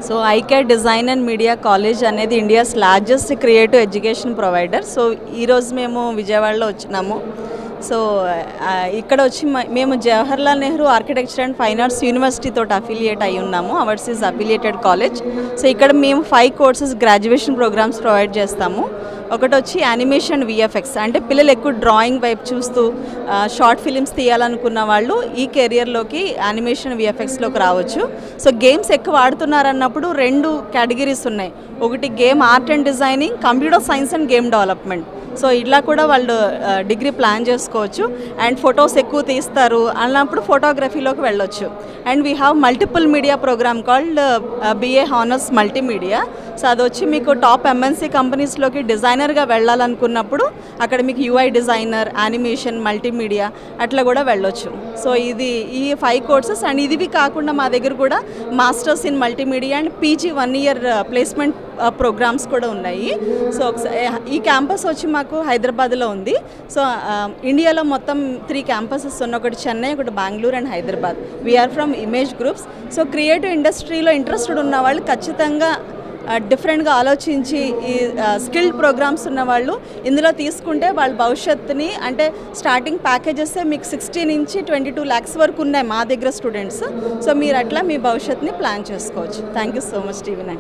So ఐకేర్ design and media college అనేది India's largest creative education provider. So ఈరోజు మేము విజయవాడలో వచ్చినాము. సో ఇక్కడ వచ్చి మేము Jawaharlal Nehru architecture and fine arts university తోటి అఫిలియేట్ అయి ఉన్నాము. Ours is affiliated college. So ఇక్కడ మేము 5 కోర్సెస్ గ్రాడ్యుయేషన్ ప్రోగ్రామ్స్ ప్రొవైడ్ చేస్తాము. ఒకటి వచ్చి యానిమేషన్ విఎఫ్ఎక్స్, అంటే పిల్లలు ఎక్కువ డ్రాయింగ్ వైపు చూస్తూ షార్ట్ ఫిలిమ్స్ తీయాలనుకున్న వాళ్ళు ఈ కెరియర్లోకి యానిమేషన్ విఎఫ్ఎక్స్లోకి రావచ్చు. సో గేమ్స్ ఎక్కువ ఆడుతున్నారన్నప్పుడు 2 కేటగిరీస్ ఉన్నాయి. ఒకటి game art and designing, computer science and game development. So ఇలా కూడా వాళ్ళు డిగ్రీ ప్లాన్ చేసుకోవచ్చు. అండ్ ఫొటోస్ ఎక్కువ తీస్తారు అన్నప్పుడు ఫోటోగ్రఫీలోకి వెళ్ళొచ్చు. And we have multiple media programme called BA honours multimedia. So అది వచ్చి మీకు టాప్ ఎంఎన్సీ కంపెనీస్లోకి డిజైనర్గా వెళ్ళాలనుకున్నప్పుడు అక్కడ మీకు యూఐ డిజైనర్, యానిమేషన్, మల్టీమీడియా అట్లా కూడా వెళ్ళొచ్చు. సో ఈ 5 కోర్సెస్. అండ్ ఇదివి కాకుండా మా దగ్గర కూడా masters in multimedia and PG 1 year placement programmes కూడా ఉన్నాయి. సో ఈ క్యాంపస్ వచ్చి మాకు హైదరాబాద్లో ఉంది. సో ఇండియాలో మొత్తం 3 క్యాంపసెస్ ఉన్నాయి. ఒకటి చెన్నై, ఒకటి Bengaluru and Hyderabad. We are from Image groups. So creative ఇండస్ట్రీలో ఇంట్రెస్టెడ్ ఉన్న వాళ్ళు ఖచ్చితంగా డిఫరెంట్గా ఆలోచించి ఈ స్కిల్డ్ ప్రోగ్రామ్స్ ఉన్నవాళ్ళు ఇందులో తీసుకుంటే వాళ్ళ భవిష్యత్తుని, అంటే స్టార్టింగ్ ప్యాకేజెసే మీకు 60 నుంచి 22 lakhs వరకు ఉన్నాయి మా దగ్గర స్టూడెంట్స్. సో మీరు అట్లా మీ భవిష్యత్తుని ప్లాన్ చేసుకోవచ్చు. Thank you so much TV9.